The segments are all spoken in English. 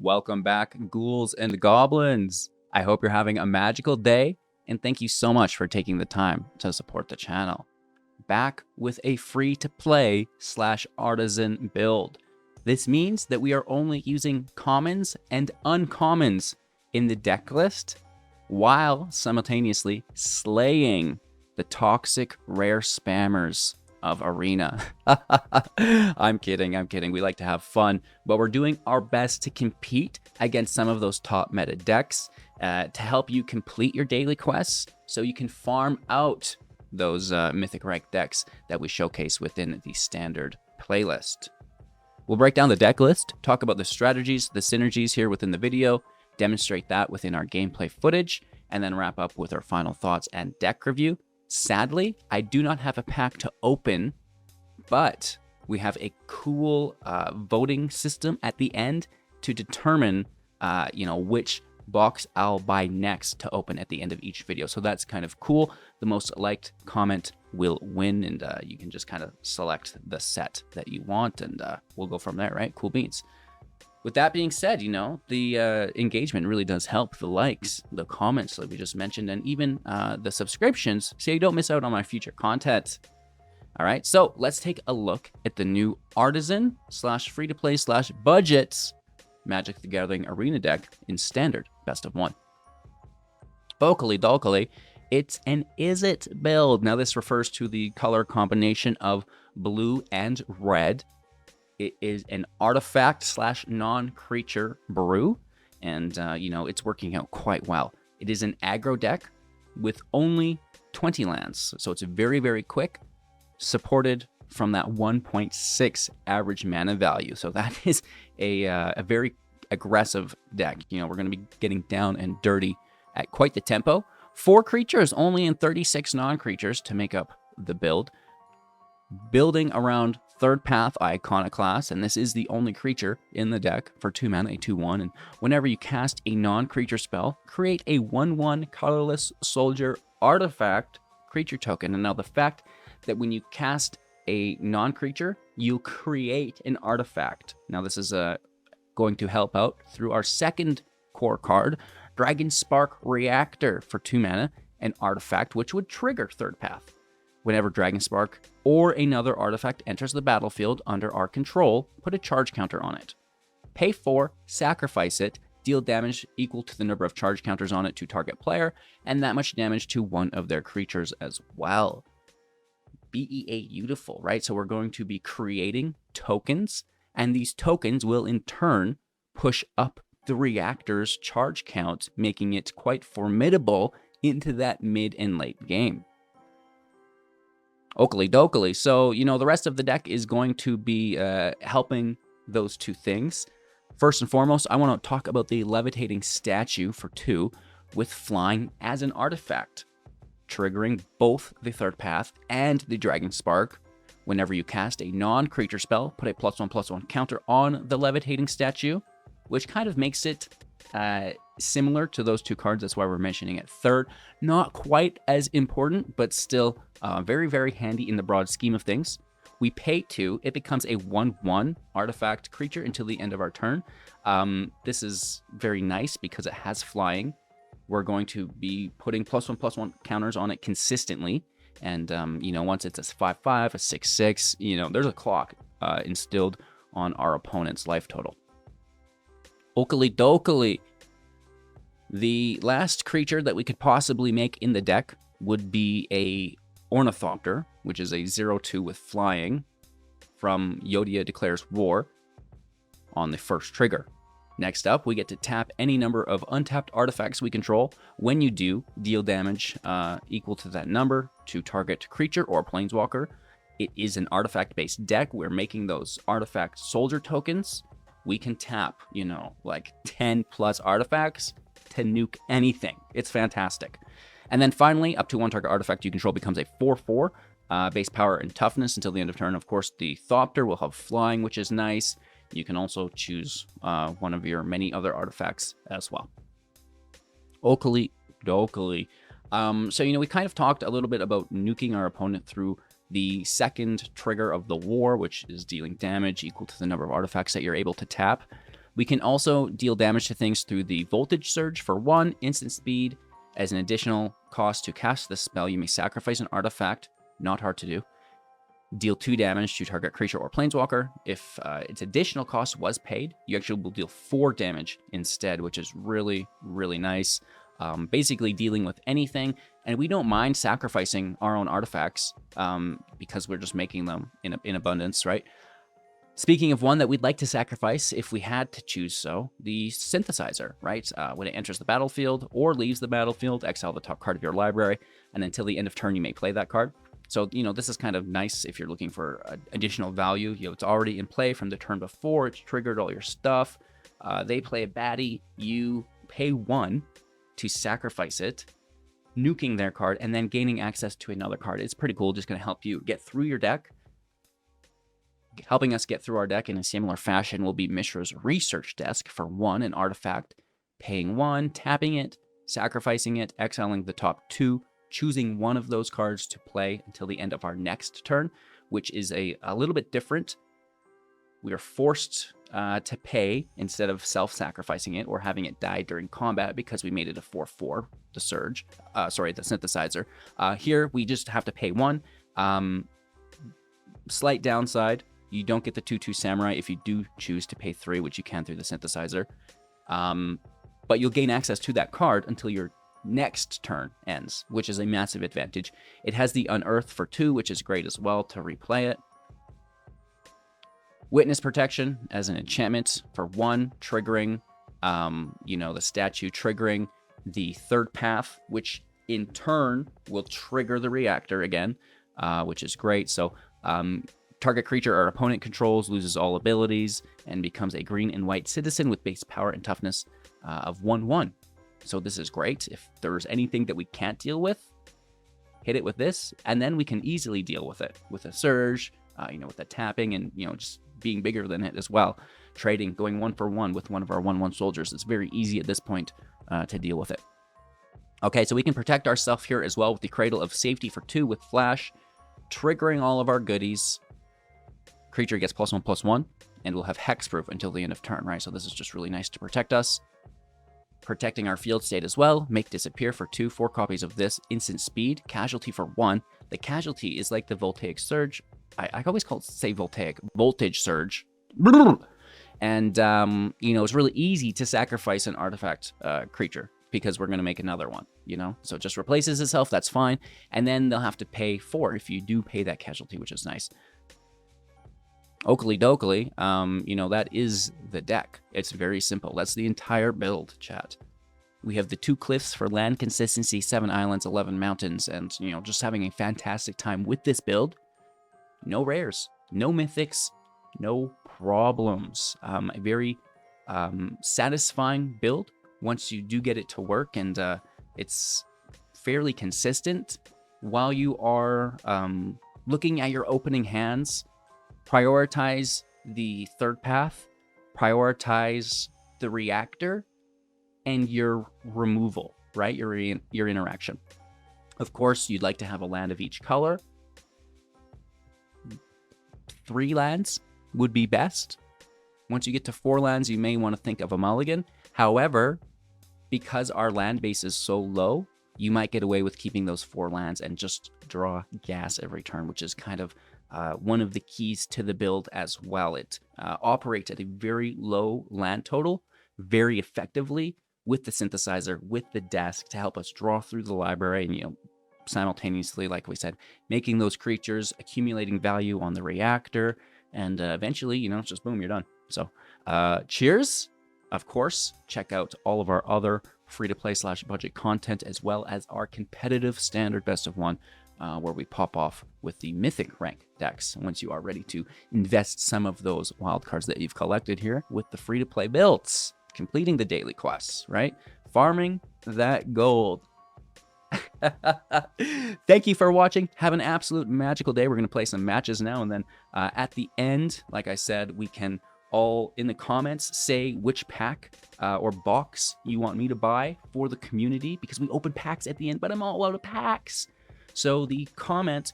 Welcome back, ghouls and goblins. I hope you're having a magical day, and thank you so much for taking the time to support the channel. Back with a free-to-play / artisan build. This means that we are only using commons and uncommons in the deck list, while simultaneously slaying the toxic rare spammers of Arena. I'm kidding. We like to have fun, but we're doing our best to compete against some of those top meta decks to help you complete your daily quests so you can farm out those mythic rank decks that we showcase within the standard playlist. We'll break down the deck list, talk about the strategies, the synergies here within the video, demonstrate that within our gameplay footage, and then wrap up with our final thoughts and deck review. Sadly, I do not have a pack to open, but we have a cool voting system at the end to determine, which box I'll buy next to open at the end of each video. So that's kind of cool. The most liked comment will win, and you can just kind of select the set that you want, and we'll go from there, right? Cool beans. With that being said, the engagement really does help. The likes, the comments like we just mentioned, and even the subscriptions, so you don't miss out on my future content. All right, so let's take a look at the new Artisan / free-to-play / budgets Magic the Gathering Arena deck in Standard Best of 1. Vocally, it's an Is It build. Now, this refers to the color combination of blue and red. It is an artifact / non-creature brew, and, it's working out quite well. It is an aggro deck with only 20 lands, so it's very, very quick, supported from that 1.6 average mana value. So that is a very aggressive deck. We're going to be getting down and dirty at quite the tempo. 4 creatures only and 36 non-creatures to make up the build. Building around third path Iconoclast, and this is the only creature in the deck for 2 mana, a 2/1. And whenever you cast a non-creature spell, create a 1/1 colorless soldier artifact creature token. And now the fact that when you cast a non-creature, you create an artifact. Now this is going to help out through our second core card, Dragonspark Reactor, for 2 mana, an artifact which would trigger third path. Whenever Dragonspark or another artifact enters the battlefield under our control, put a charge counter on it. Pay 4, sacrifice it, deal damage equal to the number of charge counters on it to target player, and that much damage to one of their creatures as well. Beautiful, right? So we're going to be creating tokens, and these tokens will in turn push up the reactor's charge count, making it quite formidable into that mid and late game. Oakley dokely. So, the rest of the deck is going to be helping those two things. First and foremost, I want to talk about the Levitating Statue for 2 with flying as an artifact, triggering both the third path and the Dragonspark. Whenever you cast a non-creature spell, put a +1/+1 counter on the Levitating Statue, which kind of makes it similar to those two cards. That's why we're mentioning it third. Not quite as important, but still very, very handy in the broad scheme of things. We pay 2. It becomes a 1/1 artifact creature until the end of our turn. This is very nice because it has flying. We're going to be putting +1/+1 counters on it consistently. And, once it's a 5/5, a 6/6, there's a clock instilled on our opponent's life total. Oakley dokely. The last creature that we could possibly make in the deck would be a Ornithopter, which is a 0/2 with flying from Yotia Declares War on the first trigger. Next up, we get to tap any number of untapped artifacts we control. When you do, deal damage equal to that number to target creature or planeswalker. It is an artifact-based deck. We're making those artifact soldier tokens. We can tap, like 10 plus artifacts to nuke anything. It's fantastic. And then finally, up to 1 target artifact you control becomes a 4/4, base power and toughness until the end of turn. Of course, the Thopter will have flying, which is nice. You can also choose one of your many other artifacts as well. Oakley dokely. So, we kind of talked a little bit about nuking our opponent through the second trigger of the war, which is dealing damage equal to the number of artifacts that you're able to tap. We can also deal damage to things through the Voltage Surge for 1 instant speed. As an additional cost to cast this spell, you may sacrifice an artifact, not hard to do. Deal 2 damage to target creature or planeswalker. If its additional cost was paid, you actually will deal 4 damage instead, which is really, really nice. Basically dealing with anything, and we don't mind sacrificing our own artifacts because we're just making them in abundance, right? Speaking of one that we'd like to sacrifice, if we had to choose so, the Synthesizer, right? When it enters the battlefield or leaves the battlefield, exile the top card of your library, and until the end of turn, you may play that card. So, this is kind of nice if you're looking for additional value. It's already in play from the turn before. It's triggered all your stuff. They play a baddie. You pay 1 to sacrifice it, nuking their card, and then gaining access to another card. It's pretty cool. Just going to help you get through your deck. Helping us get through our deck in a similar fashion will be Mishra's Research Desk for 1, an artifact. Paying 1, tapping it, sacrificing it, exiling the top 2, choosing one of those cards to play until the end of our next turn, which is a little bit different. We are forced to pay instead of self-sacrificing it or having it die during combat because we made it a 4/4, the Synthesizer. Here, we just have to pay 1. Slight downside, you don't get the 2/2 Samurai if you do choose to pay 3, which you can through the Synthesizer. But you'll gain access to that card until your next turn ends, which is a massive advantage. It has the Unearth for 2, which is great as well to replay it. Witness Protection as an enchantment for 1, triggering, the statue, triggering the third path, which in turn will trigger the reactor again, which is great. So target creature or opponent controls loses all abilities and becomes a green and white citizen with base power and toughness of 1/1. So this is great. If there's anything that we can't deal with, hit it with this, and then we can easily deal with it with a surge, with the tapping and, just being bigger than it as well. Trading, going 1 for 1 with one of our 1/1 soldiers. It's very easy at this point to deal with it. Okay, so we can protect ourselves here as well with the Cradle of Safety for 2 with Flash, triggering all of our goodies. Creature gets +1/+1, and we'll have hexproof until the end of turn, right? So this is just really nice to protect us. Protecting our field state as well. Make disappear for 2, 4 copies of this. Instant speed. Casualty for 1. The casualty is like the Voltaic Surge. I always say Voltaic. Voltage Surge. And, it's really easy to sacrifice an artifact creature because we're going to make another one, So it just replaces itself. That's fine. And then they'll have to pay 4 if you do pay that casualty, which is nice. Oakley dokley, that is the deck. It's very simple. That's the entire build, chat. We have the 2 cliffs for land consistency, 7 islands, 11 mountains, and, just having a fantastic time with this build. No rares, no mythics, no problems. A very satisfying build once you do get it to work, and it's fairly consistent while you are looking at your opening hands. Prioritize the third path, prioritize the reactor, and your removal, right? Your interaction. Of course, you'd like to have a land of each color. 3 lands would be best. Once you get to 4 lands, you may want to think of a mulligan. However, because our land base is so low, you might get away with keeping those 4 lands and just draw gas every turn, which is kind of one of the keys to the build as well. It operates at a very low land total, very effectively with the synthesizer, with the desk to help us draw through the library and, simultaneously, like we said, making those creatures, accumulating value on the reactor, and eventually, it's just boom, you're done. So cheers. Of course, check out all of our other free-to-play / budget content, as well as our competitive standard best of 1, where we pop off with the mythic rank decks once you are ready to invest some of those wildcards that you've collected here with the free-to-play builds, completing the daily quests, right? Farming that gold. Thank you for watching. Have an absolute magical day. We're going to play some matches now, and then at the end, like I said, we can all in the comments say which pack or box you want me to buy for the community, because we open packs at the end, but I'm all out of packs. So the comment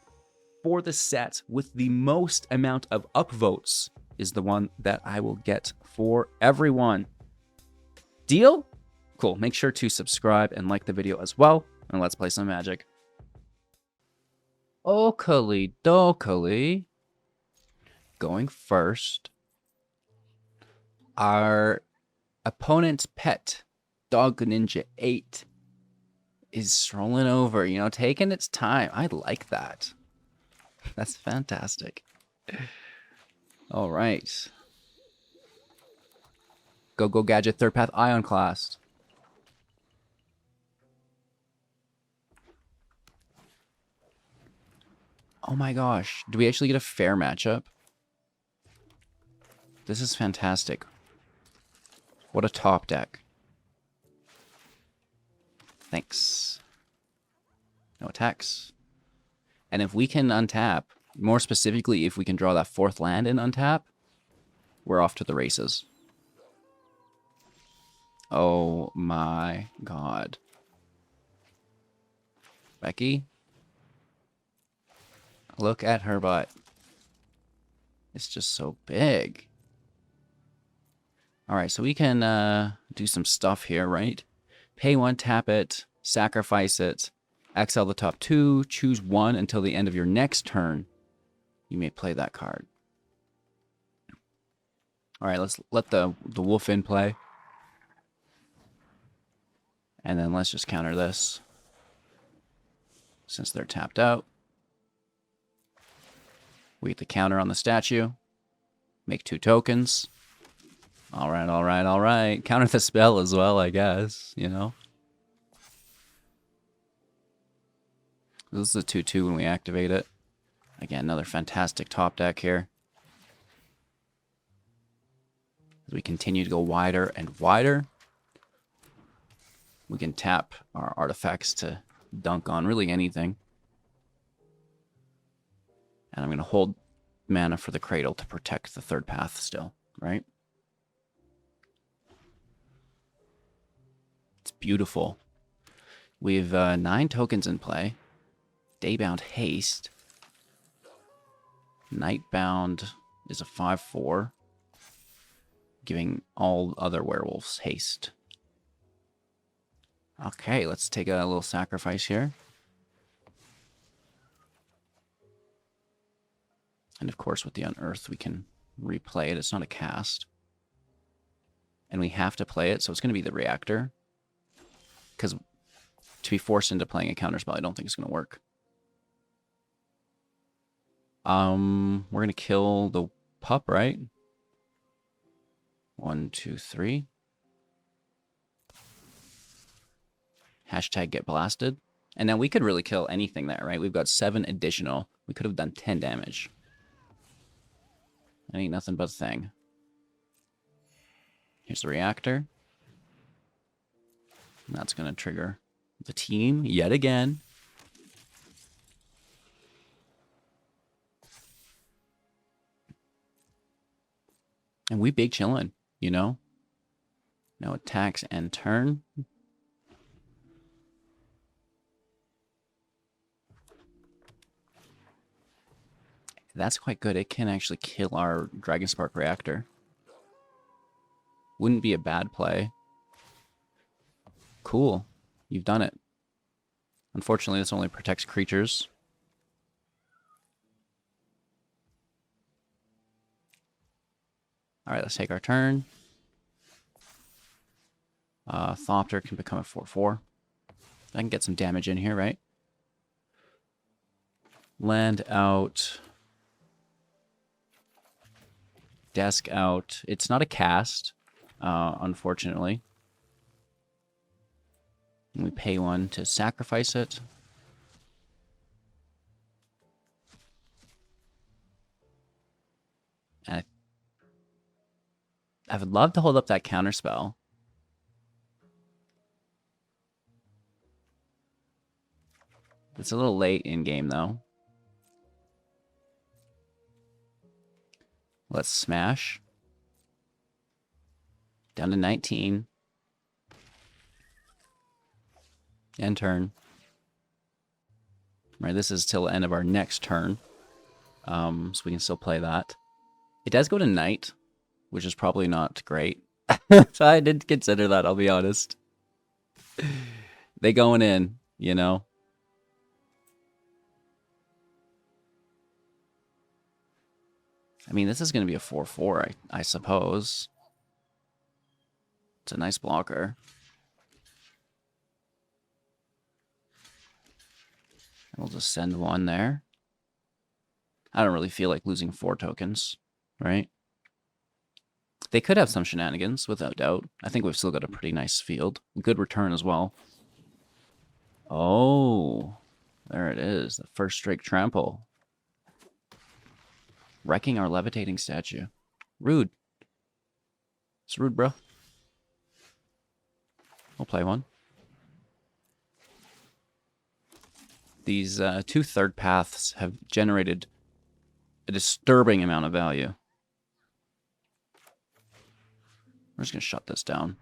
for the set with the most amount of upvotes is the one that I will get for everyone. Deal? Cool. Make sure to subscribe and like the video as well, and let's play some Magic. Okali dokali. Going first. Our opponent's pet, Dog Ninja 8, is strolling over, you know, taking its time. I like that. That's fantastic. All right. Go Gadget, third path, Iconoclast. Oh my gosh. Do we actually get a fair matchup? This is fantastic. What a top deck. Thanks. No attacks. And if we can untap, more specifically, if we can draw that fourth land and untap, we're off to the races. Oh my god. Becky? Look at her butt. It's just so big. Alright, so we can do some stuff here, right? Pay one, tap it, sacrifice it, exile the top two, choose one until the end of your next turn. You may play that card. Alright, let's let the wolf in play. And then let's just counter this. Since they're tapped out. We get the counter on the statue. Make 2 tokens. Alright, alright, alright. Counter the spell as well, I guess, you know. This is a 2/2 when we activate it. Again, another fantastic top deck here. As we continue to go wider and wider, we can tap our artifacts to dunk on really anything. And I'm going to hold mana for the Cradle to protect the third path still, right? It's beautiful. We have 9 tokens in play. Daybound Haste. Nightbound is a 5/4, giving all other werewolves haste. Okay, let's take a little sacrifice here. And of course, with the Unearth, we can replay it. It's not a cast. And we have to play it, so it's going to be the Reactor. Because to be forced into playing a counterspell, I don't think it's going to work. We're going to kill the pup, right? 1, 2, 3. Hashtag get blasted. And now we could really kill anything there, right? We've got 7 additional. We could have done 10 damage. That ain't nothing but a thing. Here's the Reactor. And that's going to trigger the team yet again. And we big chillin', you know? No attacks and turn. That's quite good. It can actually kill our Dragonspark Reactor. Wouldn't be a bad play. Cool. You've done it. Unfortunately, this only protects creatures. Alright, let's take our turn. Thopter can become a 4/4. I can get some damage in here, right? Land out. Desk out. It's not a cast, unfortunately. And we pay 1 to sacrifice it. And I would love to hold up that counterspell. It's a little late in game, though. Let's smash. Down to 19. End turn. Right, this is till the end of our next turn. So we can still play that. It does go to night, which is probably not great. So I did consider that, I'll be honest. They going in, you know? I mean, this is going to be a 4/4, I suppose. It's a nice blocker. We'll just send one there. I don't really feel like losing 4 tokens, right? They could have some shenanigans, without doubt. I think we've still got a pretty nice field. Good return as well. Oh, there it is. The first strike trample. Wrecking our Levitating Statue. Rude. It's rude, bro. We'll play one. These 2 third paths have generated a disturbing amount of value. We're just going to shut this down.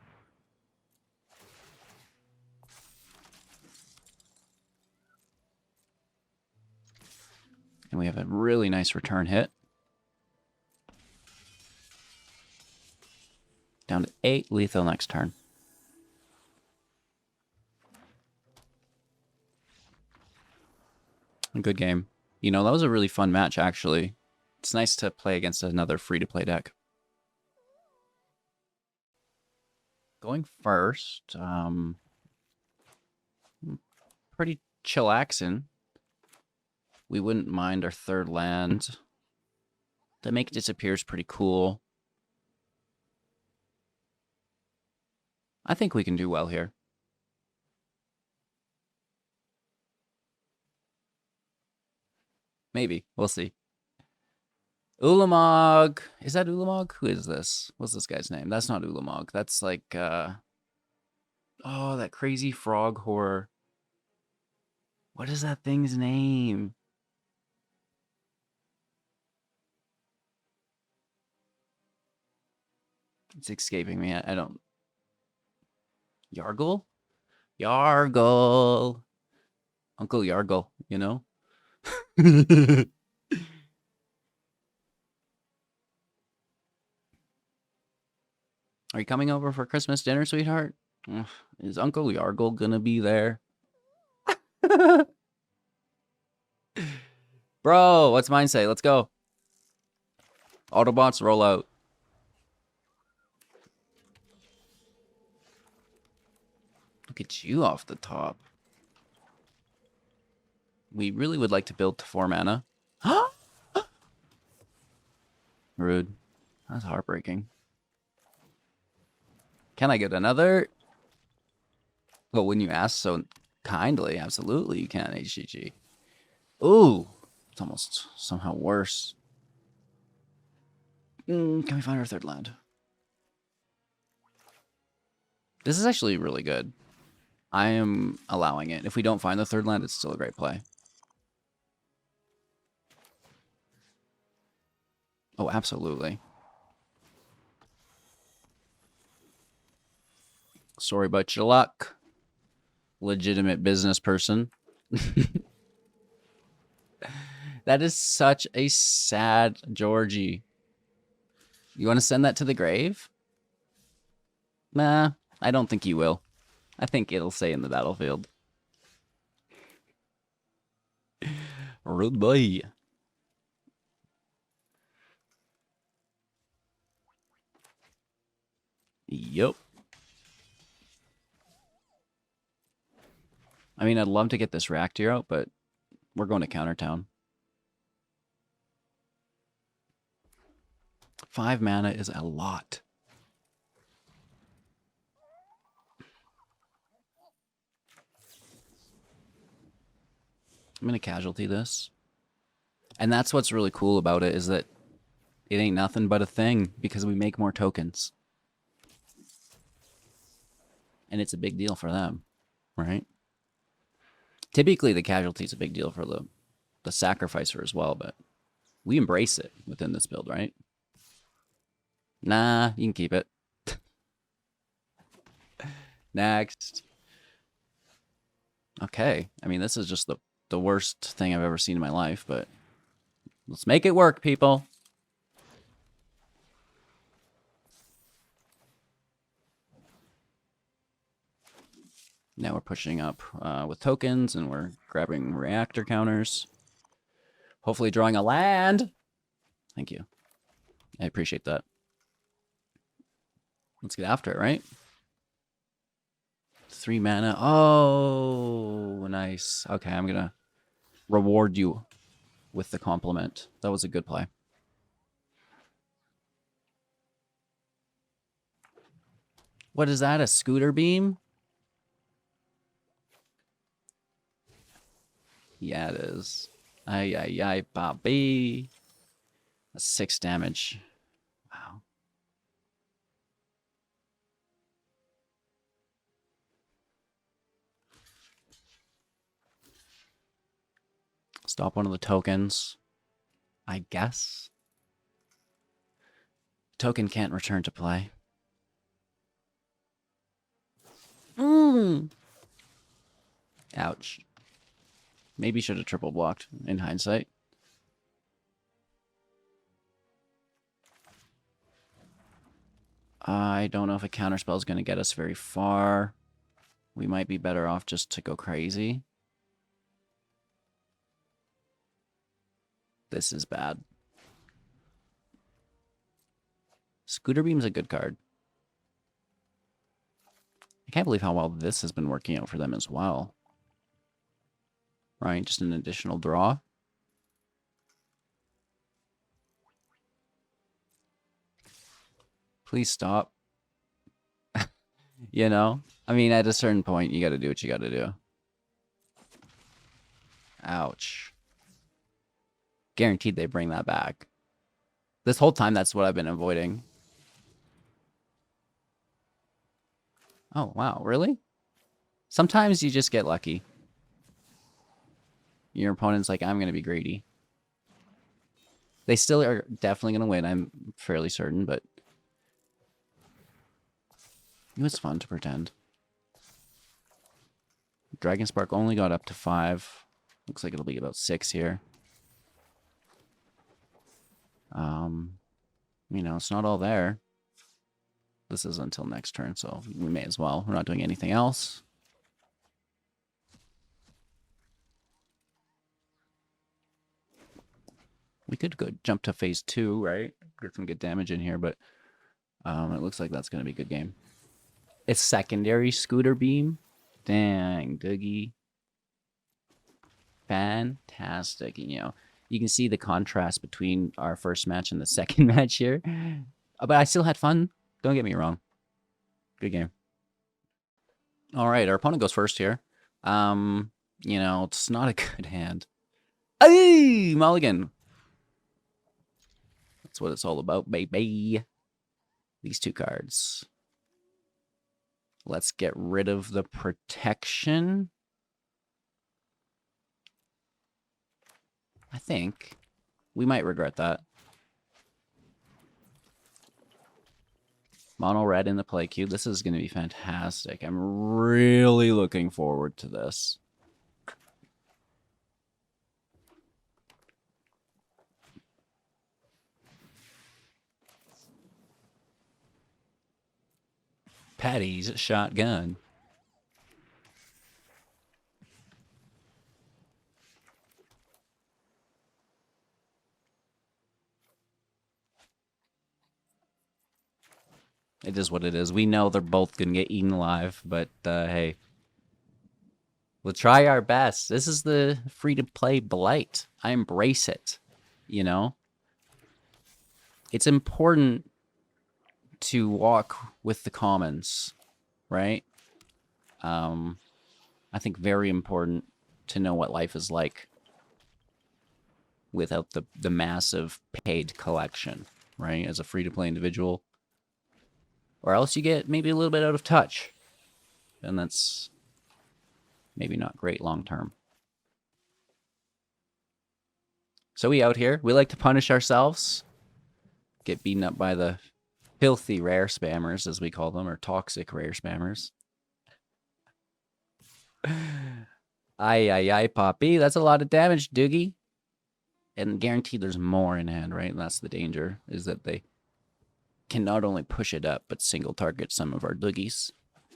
And we have a really nice return hit. Down to 8, lethal next turn. A good game. You know, that was a really fun match, actually. It's nice to play against another free-to-play deck. Going first, pretty chillaxin'. We wouldn't mind our third land. The make disappear is pretty cool. I think we can do well here. Maybe. We'll see. Ulamog. Is that Ulamog? Who is this? What's this guy's name? That's not Ulamog. That's like, oh, that crazy frog horror. What is that thing's name? It's escaping me. I don't... Yargle? Yargle. Uncle Yargle, you know? Are you coming over for Christmas dinner, sweetheart? Is Uncle Yargle gonna be there? Bro, what's mine say? Let's go. Autobots, roll out. Look at you off the top. We really would like to build to 4 mana. Rude. That's heartbreaking. Can I get another? Well, when you ask so kindly, absolutely you can, HGG. Ooh, it's almost somehow worse. Can we find our third land? This is actually really good. I am allowing it. If we don't find the third land, it's still a great play. Oh, absolutely. Sorry about your luck. Legitimate business person. That is such a sad Georgie. You want to send that to the grave? Nah, I don't think you will. I think it'll stay in the battlefield. Rude boy. Yup. I mean, I'd love to get this reactor out, but we're going to Countertown. 5 mana is a lot. I'm going to casualty this. And that's what's really cool about it, is that it ain't nothing but a thing because we make more tokens. And it's a big deal for them, right? Typically, the casualty is a big deal for the sacrificer as well, but we embrace it within this build, right? Nah, you can keep it. Next. Okay. I mean, this is just the worst thing I've ever seen in my life, but let's make it work, people. Now we're pushing up with tokens, and we're grabbing reactor counters. Hopefully drawing a land. Thank you. I appreciate that. Let's get after it, right? 3 mana. Oh, nice. Okay, I'm going to reward you with the compliment. That was a good play. What is that? A scooter beam? Yeah, it is. Ay, ay, ay, Bobby. That's 6 damage. Wow. Stop one of the tokens, I guess. Token can't return to play. Ouch. Maybe should have triple blocked in hindsight. I don't know if a counterspell is going to get us very far. We might be better off just to go crazy. This is bad. Scooter Beam's a good card. I can't believe how well this has been working out for them as well. Right, just an additional draw. Please stop. You know? I mean, at a certain point, you gotta do what you gotta do. Ouch. Guaranteed they bring that back. This whole time, that's what I've been avoiding. Oh, wow. Really? Sometimes you just get lucky. Your opponent's like, I'm going to be greedy. They still are definitely going to win, I'm fairly certain, but it was fun to pretend. Dragonspark only got up to 5. Looks like it'll be about 6 here. You know, it's not all there. This is until next turn, so we may as well. We're not doing anything else. We could go jump to phase 2, right? Get some good damage in here, but it looks like that's going to be a good game. It's secondary scooter beam. Dang, Doogie. Fantastic. You know, you can see the contrast between our first match and the second match here. But I still had fun. Don't get me wrong. Good game. All right, our opponent goes first here. You know, it's not a good hand. Hey, mulligan. That's what it's all about, baby. These 2 cards. Let's get rid of the protection. I think we might regret that. Mono red in the play queue. This is going to be fantastic. I'm really looking forward to this. Patty's shotgun. It is what it is. We know they're both going to get eaten alive, but hey. We'll try our best. This is the free-to-play blight. I embrace it, you know? It's important to walk with the commons, right? I think very important to know what life is like without the massive paid collection, right? As a free-to-play individual. Or else you get maybe a little bit out of touch. And that's maybe not great long-term. So we out here. We like to punish ourselves. Get beaten up by the filthy rare spammers, as we call them, or toxic rare spammers. Ay, ay, ay, Poppy. That's a lot of damage, Doogie. And guaranteed there's more in hand, right? And that's the danger, is that they can not only push it up, but single target some of our Doogies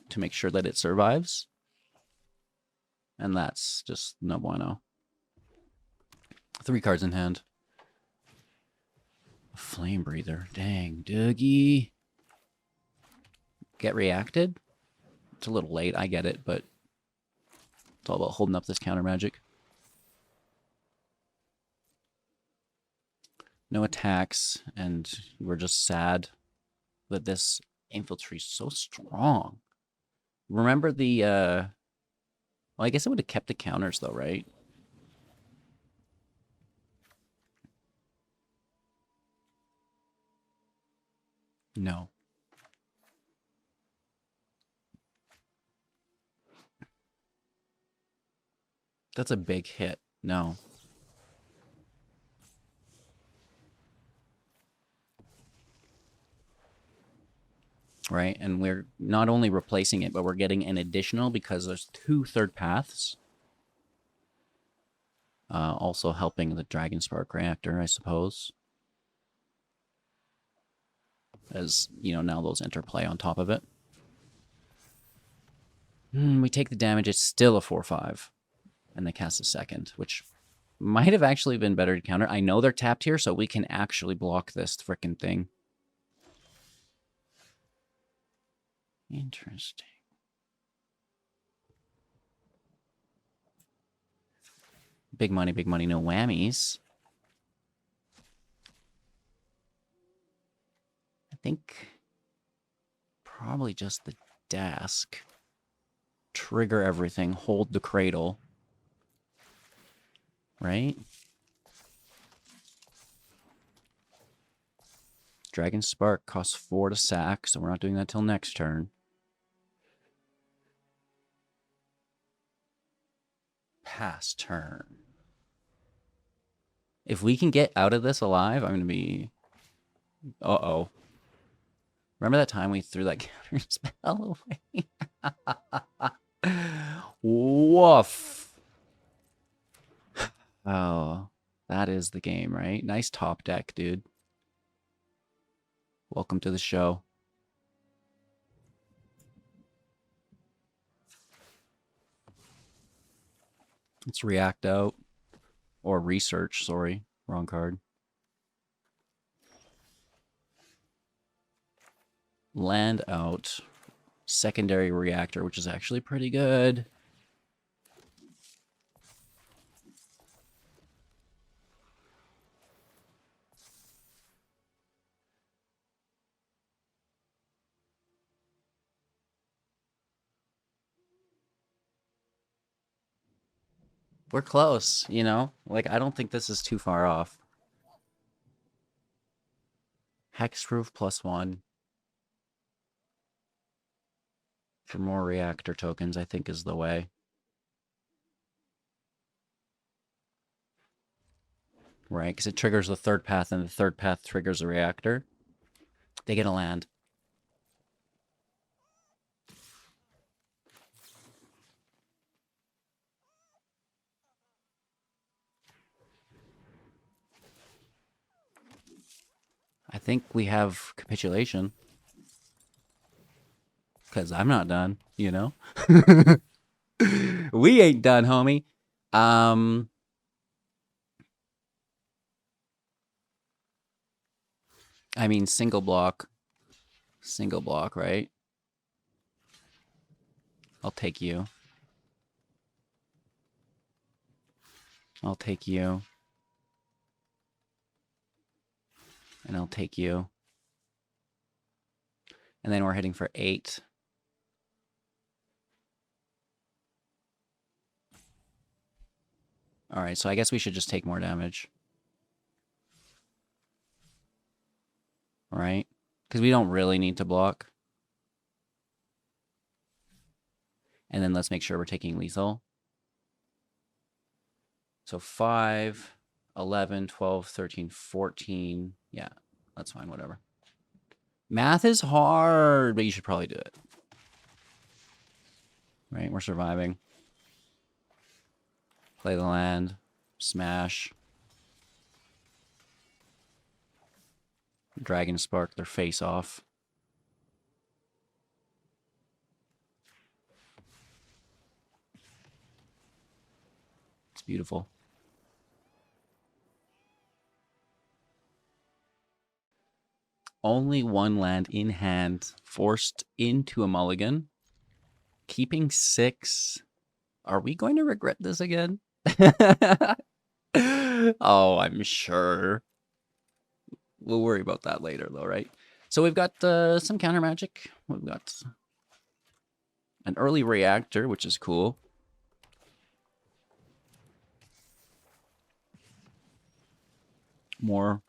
to make sure that it survives. And that's just no bueno. 3 cards in hand. Flame Breather. Dang, Dougie. Get reacted? It's a little late, I get it, but it's all about holding up this counter magic. No attacks, and we're just sad that this Infiltrate's so strong. Remember the, well, I guess it would have kept the counters, though, right? No. That's a big hit. No. Right? And we're not only replacing it, but we're getting an additional because there's 2 third paths. Also helping the Dragonspark Reactor, I suppose. As, you know, now those interplay on top of it. We take the damage. It's still a 4/5. And they cast a second, which might have actually been better to counter. I know they're tapped here, so we can actually block this frickin' thing. Interesting. Big money, no whammies. I think probably just the desk. Trigger everything, hold the cradle. Right? Dragonspark costs 4 to sack, so we're not doing that till next turn. Pass turn. If we can get out of this alive, I'm going to be... Uh-oh. Remember that time we threw that counter spell away? Woof. Oh, that is the game, right? Nice top deck, dude. Welcome to the show. Let's react out. Or research, sorry. Wrong card. Land out. Secondary reactor, which is actually pretty good. We're close, you know? Like, I don't think this is too far off. Hexproof +1. For more reactor tokens, I think is the way. Right, because it triggers the third path, and the third path triggers a reactor. They get a land. I think we have capitulation. Because I'm not done, you know? We ain't done, homie. I mean, single block. Single block, right? I'll take you. I'll take you. And I'll take you. And then we're heading for 8. All right, so I guess we should just take more damage. All right? Because we don't really need to block. And then let's make sure we're taking lethal. So 5, 11, 12, 13, 14. Yeah, that's fine, whatever. Math is hard, but you should probably do it. Right, we're surviving. Play the land. Smash. Dragonspark their face off. beautiful. Only one land in hand, forced into a mulligan. Keeping 6. Are we going to regret this again? Oh, I'm sure. We'll worry about that later, though, right? So we've got some counter magic. We've got an early reactor, which is cool. More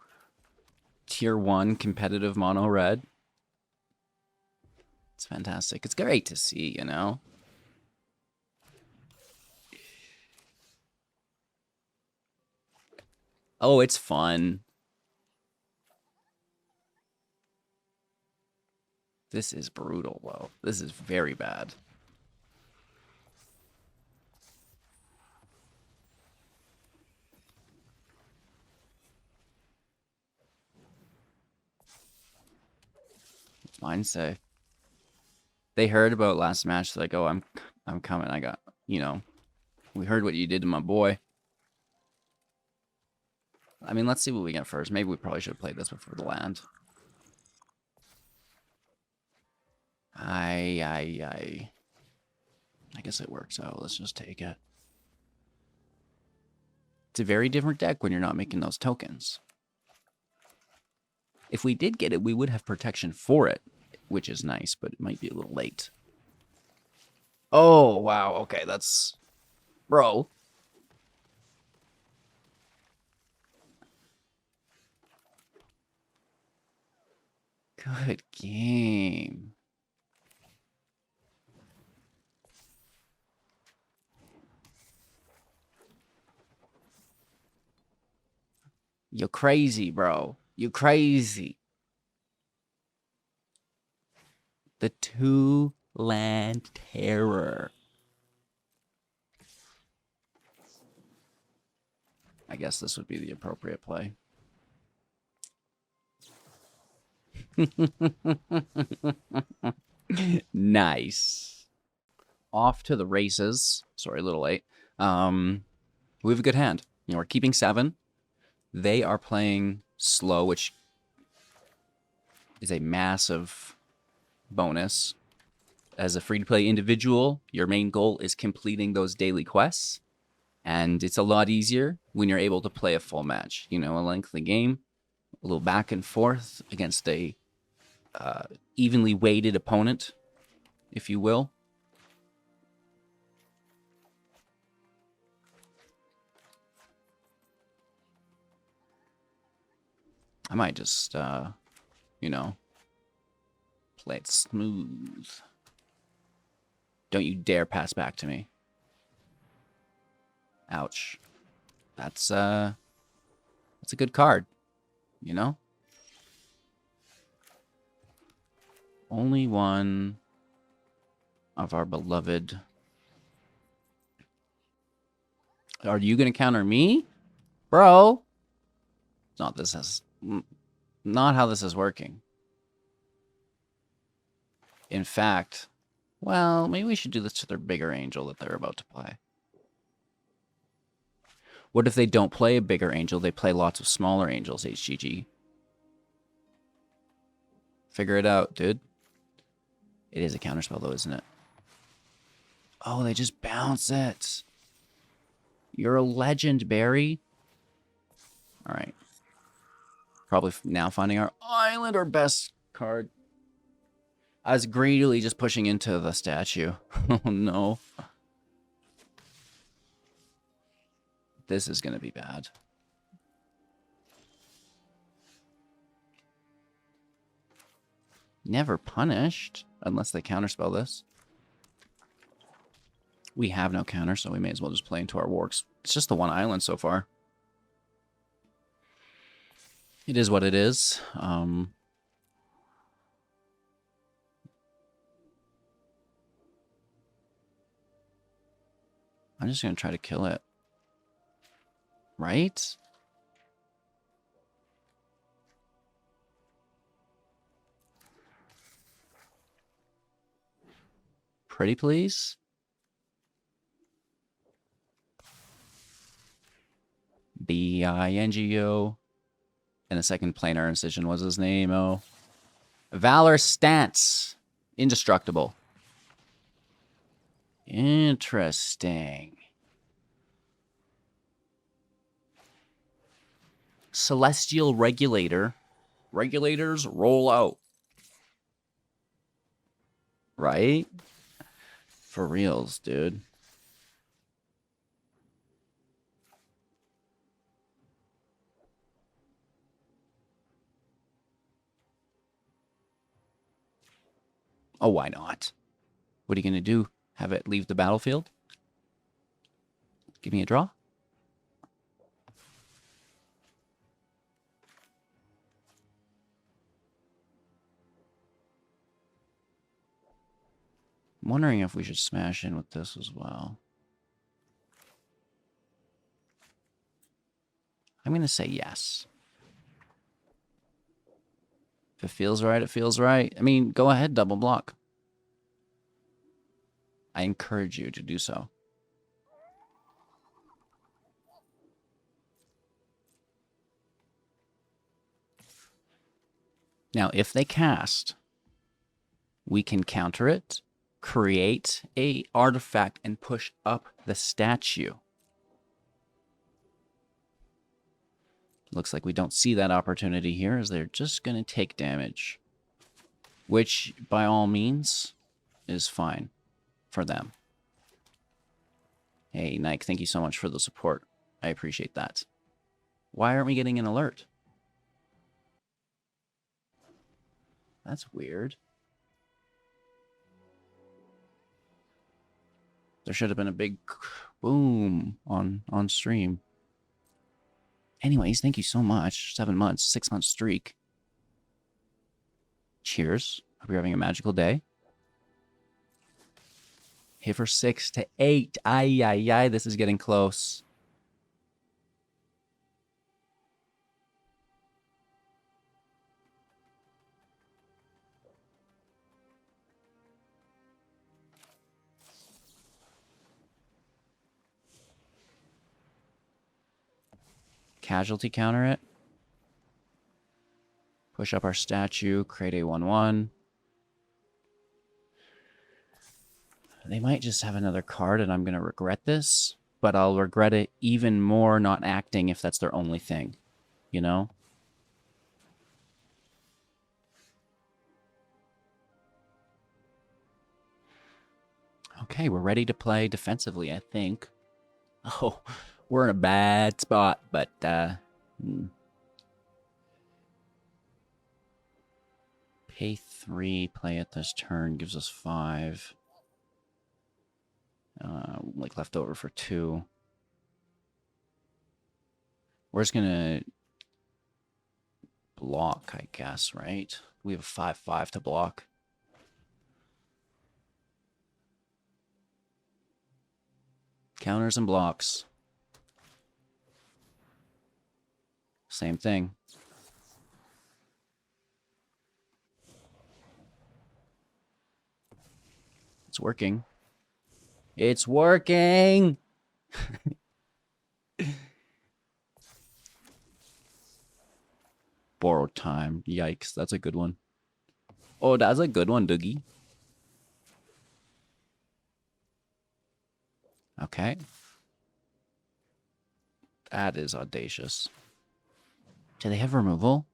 tier 1 competitive mono red. It's fantastic. It's great to see, you know? Oh, it's fun. This is brutal, though. This is very bad. What's mine say? They heard about last match. They're like, oh, I'm coming. I got, you know, we heard what you did to my boy. I mean, let's see what we get first. Maybe we probably should have played this before the land. I guess it works out. Let's just take it. It's a very different deck when you're not making those tokens. If we did get it, we would have protection for it, which is nice, but it might be a little late. Oh, wow. Okay, that's... Bro. Good game. You're crazy, bro. You're crazy. The 2-land terror. I guess this would be the appropriate play. Nice. Off to the races. Sorry, a little late. We have a good hand. You know, we're keeping 7. They are playing slow, which is a massive bonus. As a free-to-play individual, your main goal is completing those daily quests. And it's a lot easier when you're able to play a full match. You know, a lengthy game, a little back and forth against a evenly weighted opponent, if you will. I might just, you know, play it smooth. Don't you dare pass back to me. Ouch. That's a good card, you know? Only one of our beloved. Are you going to counter me? Bro. Not how this is working. In fact, well, maybe we should do this to their bigger angel that they're about to play. What if they don't play a bigger angel, they play lots of smaller angels, HGG? Figure it out, dude. It is a counterspell, though, isn't it? Oh, they just bounce it. You're a legend, Barry. All right. Probably now finding our island, our best card. I was greedily just pushing into the statue. Oh, no. This is going to be bad. Never punished, unless they counterspell this. We have no counter, so we may as well just play into our works. It's just the one island so far. It is what it is. I'm just going to try to kill it. Right? Pretty please? D-I-N-G-O. And the second planar incision was his name. Oh. Valor Stance. Indestructible. Interesting. Celestial Regulator. Regulators roll out. Right? For reals, dude. Oh, why not? What are you going to do? Have it leave the battlefield? Give me a draw? I'm wondering if we should smash in with this as well. I'm going to say yes. If it feels right, it feels right. I mean, go ahead, double block. I encourage you to do so. Now, if they cast, we can counter it, create a artifact, and push up the statue. Looks like we don't see that opportunity here, as they're just going to take damage. Which, by all means, is fine for them. Hey, Nike, thank you so much for the support. I appreciate that. Why aren't we getting an alert? That's weird. There should have been a big boom on stream. Anyways, thank you so much. 7 months, 6 month streak. Cheers. Hope you're having a magical day. Hit for 6 to 8. Ay, ay, ay. This is getting close. Casualty counter it. Push up our statue. Create a 1/1. They might just have another card, and I'm going to regret this. But I'll regret it even more not acting if that's their only thing. You know? Okay, we're ready to play defensively, I think. Oh, we're in a bad spot, but pay 3, play it this turn, gives us 5. Like left over for 2. We're just gonna block, I guess, right? We have a 5/5 to block. Counters and blocks. Same thing. It's working. It's working! Borrowed time. Yikes, that's a good one. Oh, that's a good one, Doogie. Okay. That is audacious. Do they have removal?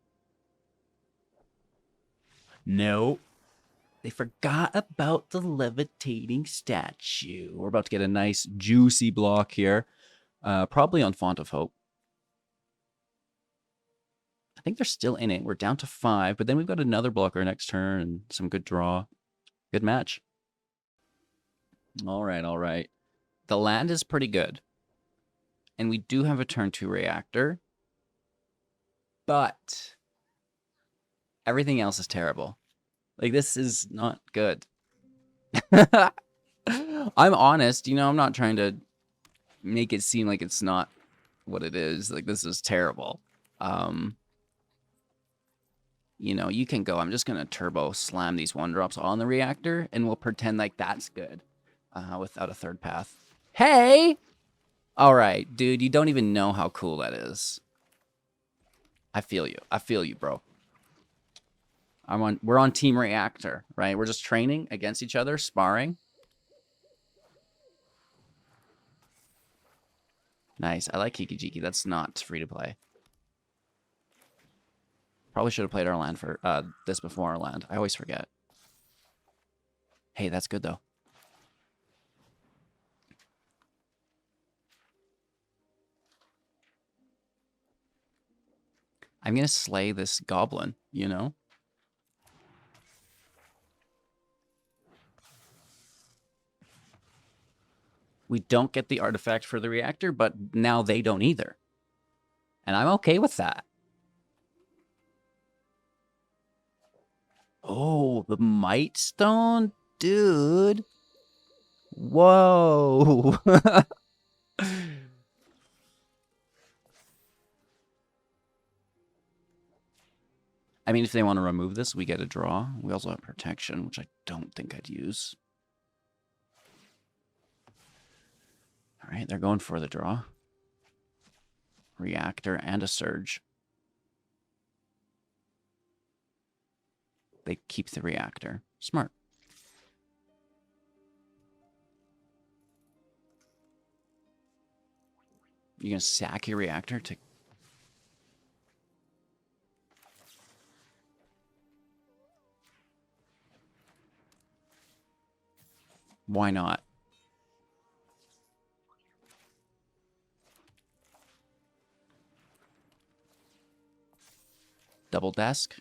No. They forgot about the Levitating Statue. We're about to get a nice, juicy block here. Probably on Font of Hope. I think they're still in it. We're down to 5, but then we've got another blocker next turn and some good draw. Good match. All right, all right. The land is pretty good. And we do have a turn 2 reactor. But everything else is terrible. Like, this is not good. I'm honest, you know, I'm not trying to make it seem like it's not what it is. Like, this is terrible. You know, you can go, I'm just going to turbo slam these 1-drops on the reactor, and we'll pretend like that's good without a third path. Hey! All right, dude, you don't even know how cool that is. I feel you. I feel you, bro. We're on Team Reactor, right? We're just training against each other, sparring. Nice. I like Kiki Jiki. That's not free to play. Probably should have played our land for this before our land. I always forget. Hey, that's good though. I'm gonna slay this goblin, you know? We don't get the artifact for the reactor, but now they don't either. And I'm okay with that. Oh, the Might Stone? Dude. Whoa. I mean, if they want to remove this, we get a draw. We also have protection, which I don't think I'd use. All right, they're going for the draw. Reactor and a surge. They keep the reactor. Smart. You're going to sack your reactor to... Why not? Double desk.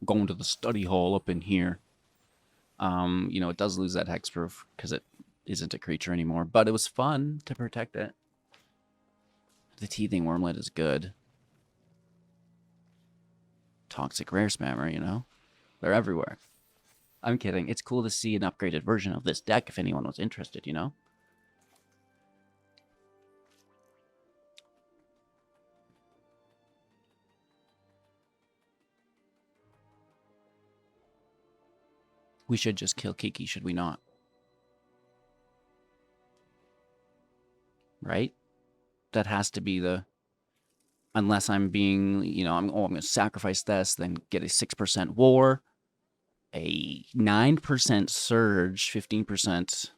Going to the study hall up in here. You know, it does lose that hexproof because it isn't a creature anymore, but it was fun to protect it. The teething wormlet is good. Toxic rare spammer, you know? They're everywhere. I'm kidding. It's cool to see an upgraded version of this deck if anyone was interested, you know? We should just kill Kiki, should we not? Right? That has to be the... Unless I'm being, you know, I'm going to sacrifice this, then get a 6% war, a 9% surge, 15%,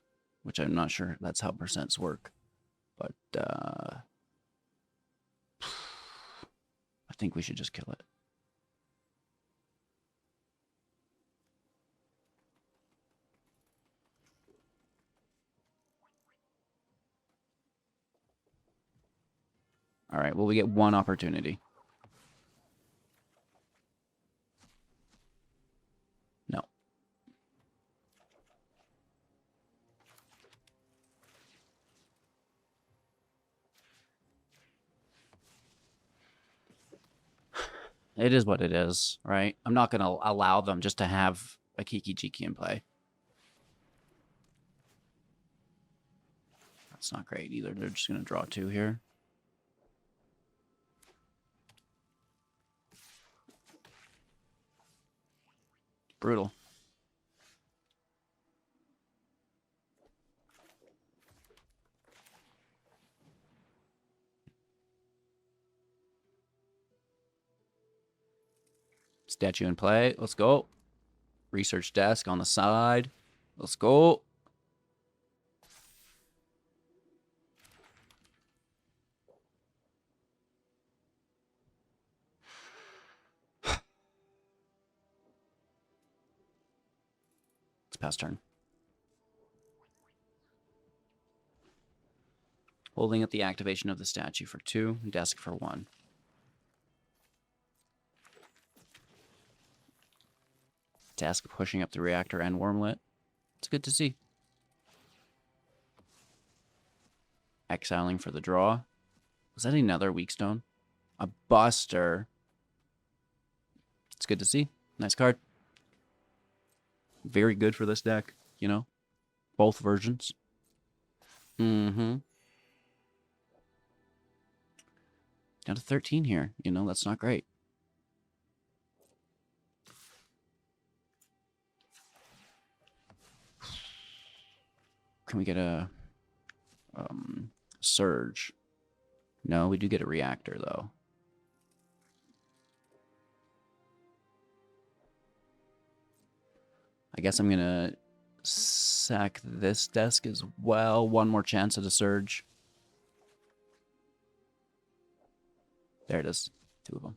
which I'm not sure that's how percents work. But I think we should just kill it. All right, well, we get one opportunity. No. It is what it is, right? I'm not going to allow them just to have a Kiki Jiki in play. That's not great either. They're just going to draw 2 here. Brutal. Statue in play. Let's go. Research desk on the side. Let's go. It's past turn. Holding at the activation of the statue for 2, desk for 1. Desk pushing up the reactor and wormlet. It's good to see. Exiling for the draw. Was that another weak stone? A buster. It's good to see. Nice card. Very good for this deck, you know? Both versions. Mm-hmm. Down to 13 here. You know, that's not great. Can we get a Surge. No, we do get a reactor, though. I guess I'm going to sack this desk as well. One more chance at a surge. There it is. 2 of them.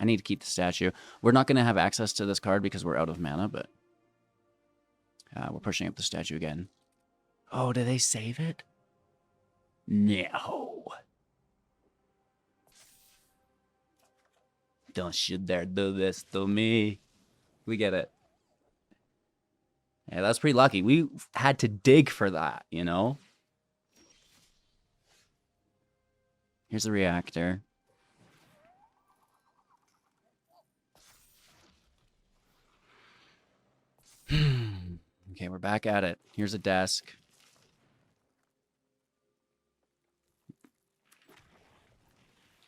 I need to keep the statue. We're not going to have access to this card because we're out of mana, but we're pushing up the statue again. Oh, did they save it? No. Don't you dare do this to me. We get it. Yeah, that's pretty lucky. We had to dig for that, you know? Here's the reactor. Okay, we're back at it. Here's a desk.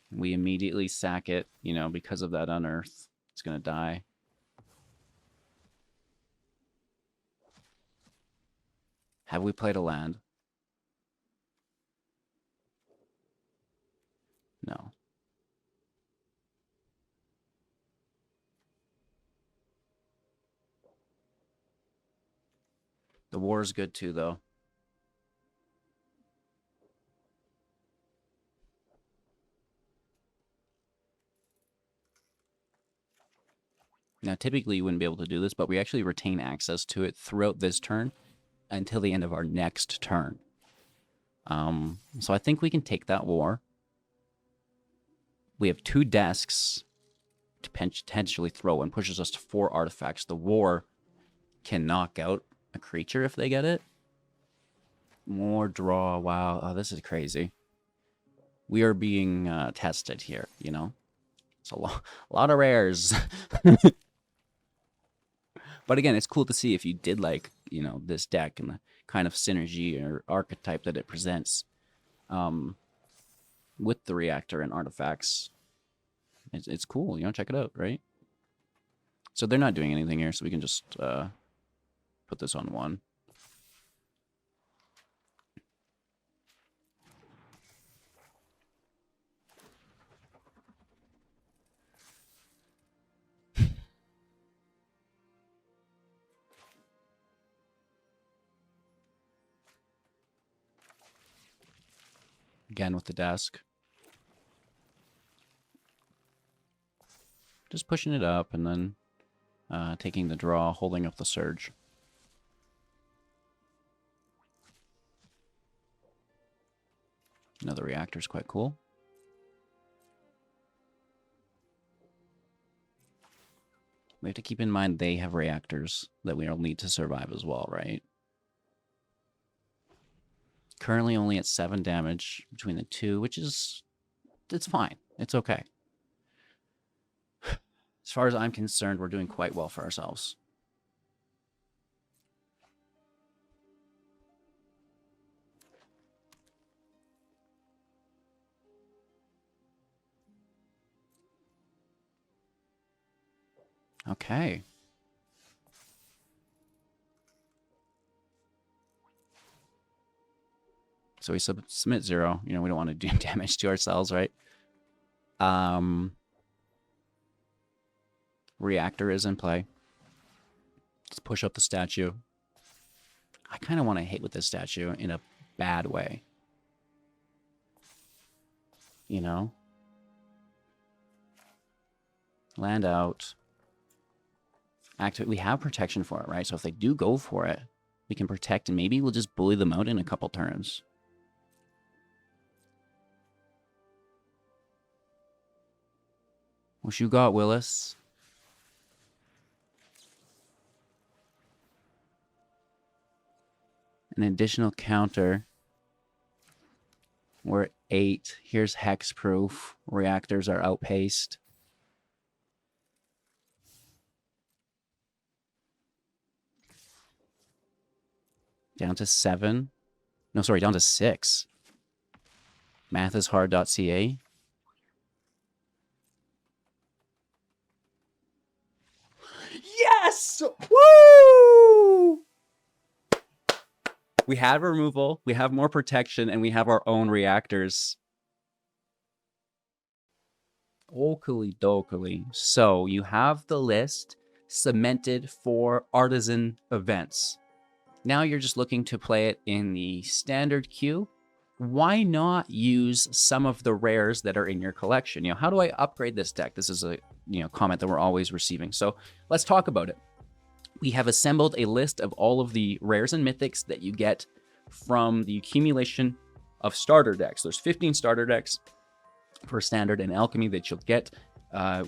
We immediately sack it, you know, because of that unearth. It's going to die. Have we played a land? No. The war is good too, though. Now, typically you wouldn't be able to do this, but we actually retain access to it throughout this turn until the end of our next turn. So I think we can take that war. We have 2 desks to potentially throw and pushes us to 4 artifacts. The war can knock out a creature if they get it. More draw. Wow. Oh, this is crazy. We are being tested here, you know? It's a lot of rares. But again, it's cool to see if you did like, you know, this deck and the kind of synergy or archetype that it presents with the reactor and artifacts. It's cool, you know, check it out, right? So they're not doing anything here, so we can just put this on 1. Again with the desk. Just pushing it up and then taking the draw, holding up the surge. Another reactor is quite cool. We have to keep in mind they have reactors that we'll need to survive as well, right? Currently only at 7 damage between the 2, which is... it's fine. It's okay. As far as I'm concerned, we're doing quite well for ourselves. Okay. So we submit 0. You know, we don't want to do damage to ourselves, right? Reactor is in play. Let's push up the statue. I kind of want to hit with this statue in a bad way. You know? Land out. Activate. We have protection for it, right? So if they do go for it, we can protect, and maybe we'll just bully them out in a couple turns. What you got, Willis? An additional counter. We're at 8. Here's hexproof. Reactors are outpaced. Down to 7. No, sorry, down to 6. Mathishard.ca. Yes! Woo! We have removal, we have more protection, and we have our own reactors. Okily dokily. So you have the list cemented for Artisan events. Now you're just looking to play it in the standard queue. Why not use some of the rares that are in your collection? How do I upgrade this deck? This is a comment that we're always receiving. So let's talk about it. We have assembled a list of all of the rares and mythics that you get from the accumulation of starter decks. There's 15 starter decks for standard and alchemy that you'll get,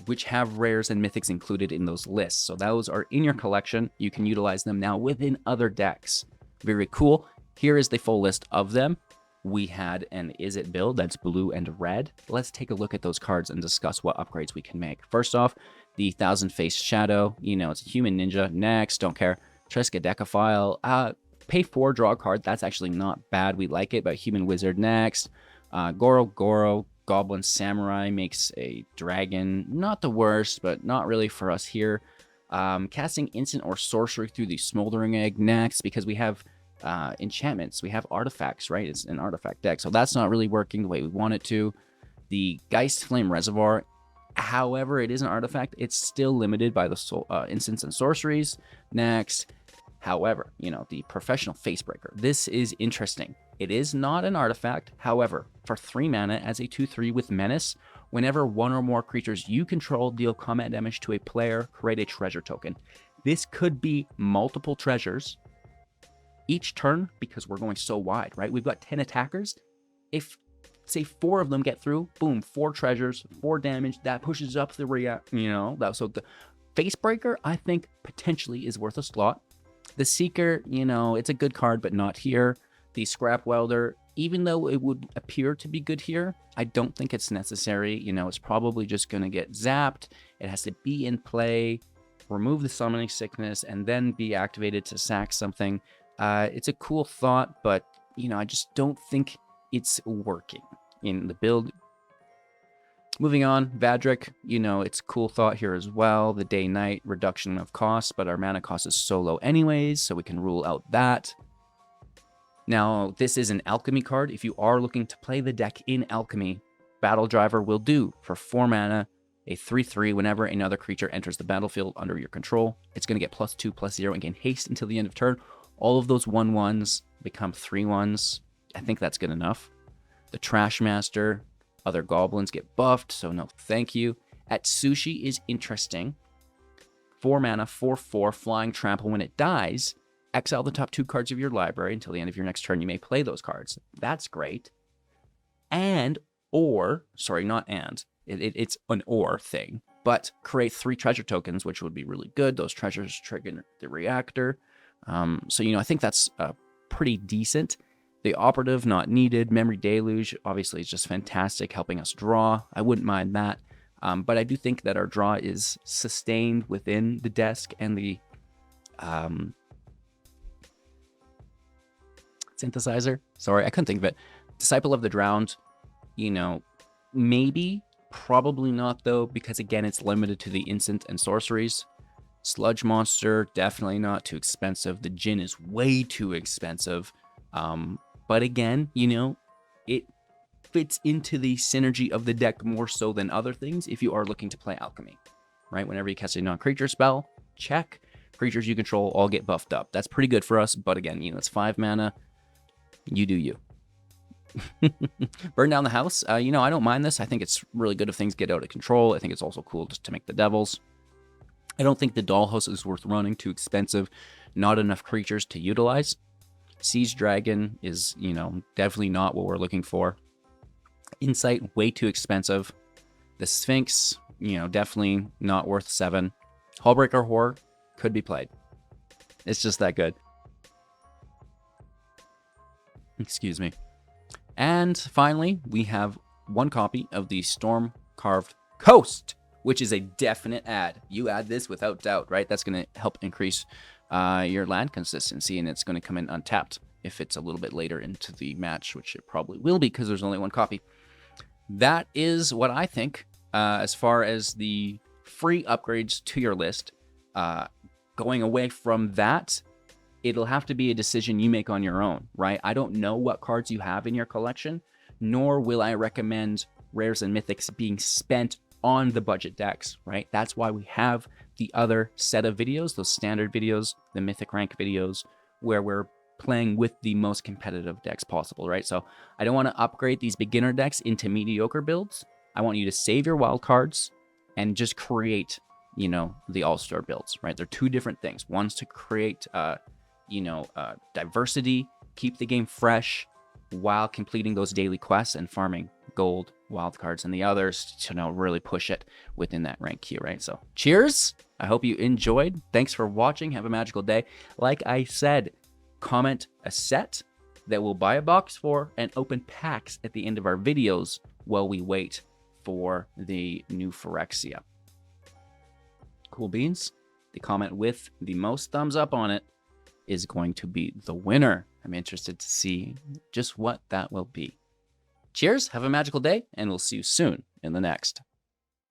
which have rares and mythics included in those lists. So those are in your collection. You can utilize them now within other decks. Very cool. Here is the full list of them. We had an Is It build that's blue and red. Let's take a look at those cards and discuss what upgrades we can make. First off, the Thousand Faced Shadow. It's a human ninja. Next, don't care. Triskaidekaphile. Pay 4, draw a card. That's actually not bad. We like it, but human wizard next. Goro. Goblin Samurai makes a dragon. Not the worst, but not really for us here. Casting instant or sorcery through the Smoldering Egg next, because we have enchantments. We have artifacts, right? It's an artifact deck, so that's not really working the way we want it to. The Geist Flame Reservoir, however, it is an artifact. It's still limited by the instants and sorceries. Next, however, the Professional Facebreaker. This is interesting. It is not an artifact. However, for 3 mana as a 2/3 with Menace, whenever one or more creatures you control deal combat damage to a player, create a treasure token. This could be multiple treasures each turn because we're going so wide, right? We've got 10 attackers. If, say, 4 of them get through, boom, 4 treasures, 4 damage. That pushes up the So the Facebreaker, I think, potentially is worth a slot. The Seeker, it's a good card, but not here. The Scrap Welder, even though it would appear to be good here, I don't think it's necessary. It's probably just going to get zapped. It has to be in play, remove the Summoning Sickness, and then be activated to sack something. It's a cool thought, but, I just don't think it's working in the build. Moving on, Vadrik, it's a cool thought here as well. The day-night reduction of cost, but our mana cost is so low anyways, so we can rule out that. Now, this is an alchemy card. If you are looking to play the deck in alchemy, Battle Driver will do for 4 mana, a 3/3 whenever another creature enters the battlefield under your control. It's going to get +2/+0 and gain haste until the end of turn. All of those 1/1s become 3/1s. I think that's good enough. The Trash Master, other goblins get buffed, so no thank you. Atsushi is interesting. 4 mana, 4/4, flying trample. When it dies, exile the top 2 cards of your library until the end of your next turn. You may play those cards. That's great. It's an or thing, but create 3 treasure tokens, which would be really good. Those treasures trigger the reactor. I think that's pretty decent. The Operative, not needed. Memory Deluge, obviously, is just fantastic, helping us draw. I wouldn't mind that. But I do think that our draw is sustained within the desk and the synthesizer. Sorry, I couldn't think of it. Disciple of the Drowned, maybe, probably not though, because again, it's limited to the instant and sorceries. Sludge Monster, definitely not. Too expensive. The Djinn is way too expensive. But again, it fits into the synergy of the deck more so than other things if you are looking to play alchemy, right? Whenever you cast a non-creature spell, check. Creatures you control all get buffed up. That's pretty good for us, but again, it's 5 mana. You do you. Burn Down the House. I don't mind this. I think it's really good if things get out of control. I think it's also cool just to make the devils. I don't think the Dollhouse is worth running. Too expensive. Not enough creatures to utilize. Siege Dragon is, definitely not what we're looking for. Insight, way too expensive. The Sphinx, definitely not worth 7. Hullbreaker Horror could be played. It's just that good. Excuse me. And finally, we have 1 copy of the Storm Carved Coast, which is a definite add. You add this without doubt, right? That's going to help increase your land consistency, and it's going to come in untapped if it's a little bit later into the match, which it probably will be because there's only 1 copy. That is what I think as far as the free upgrades to your list. going away from that, it'll have to be a decision you make on your own, right? I don't know what cards you have in your collection, nor will I recommend rares and mythics being spent on the budget decks, right? That's why we have the other set of videos, those standard videos, the mythic rank videos, where we're playing with the most competitive decks possible, right? So I don't want to upgrade these beginner decks into mediocre builds. I want you to save your wild cards and just create, you know, the all-star builds, right? They're two different things. One's to create, diversity, keep the game fresh while completing those daily quests and farming gold wildcards, and the others to, you know, really push it within that rank queue, right? So cheers. I hope you enjoyed. Thanks for watching. Have a magical day. Like I said, comment a set that we'll buy a box for and open packs at the end of our videos while we wait for the new Phyrexia. Cool beans. The comment with the most thumbs up on it is going to be the winner. I'm interested to see just what that will be. Cheers, have a magical day, and we'll see you soon in the next.